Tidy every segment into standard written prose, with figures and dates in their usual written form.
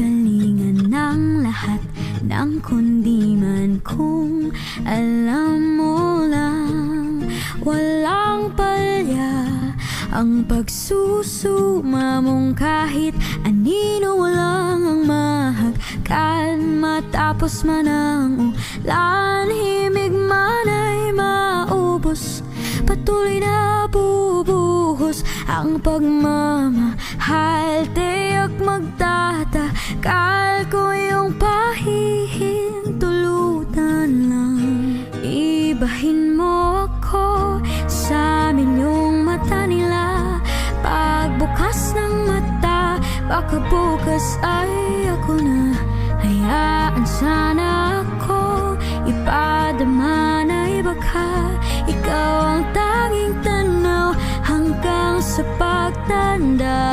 pinanggagalingan ng lahat ng kundi man kung alam mo lang. Walang palya ang pagsusuma mong kahit anino, walang ang mahagkan. Matapos man ang ulan, himig man ay maubos, patuloy na bubuhos ang pagmamahal. Tiyak magtatakal ko yung pahihintulutan lang. Ibahin mo ako sa milyong mata nila. Pagbukas ng mata, baka bukas ay ako na. Hayaan sana ako ipadama na iba ka. Ikaw ang tanging tanaw hanggang sa pagtanda.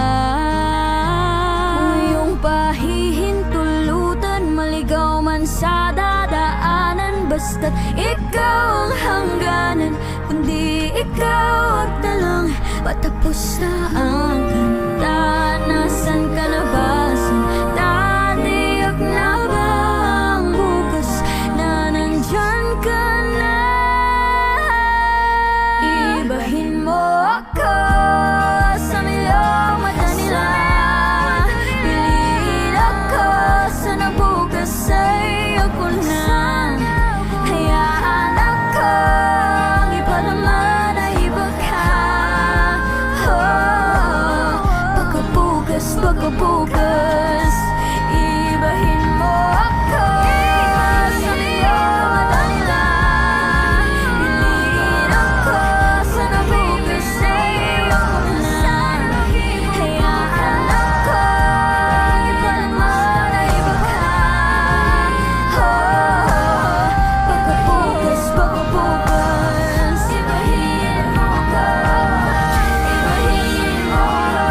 Iyong pahihintulutan, maligaw man sa dadaanan, basta't ikaw ang hangganan. Kundi ikaw at na lang, patapos na ang kanta. Nasaan ka na ba? Tatiyak na ba ang bukas na nandyan ka na? Ibahin mo ako sa milyong mata nila. Piliin ako, sana bukas ay ako na. Hayaan ako ipadama na iba ka. Pagkabukas, ibahin mo ako sa milyong mata nila. Piliin ako, sana bukas ay ako na. Hayaan ako ipadama na iba ka. Pagkabukas, ibahin mo ako. Ibahin mo ako.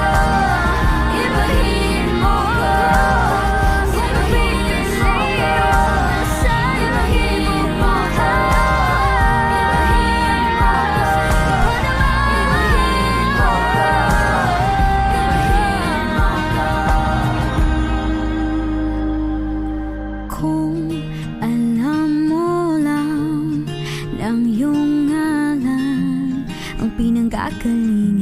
Ibahin mo ako. Ibahin mo ako. Ibahin mo ako. Ibahin mo ako. Ibahin mo ako. Ibahin mo ako. Kung alam mo lang ng iyong ngalan ang pinanggagalingan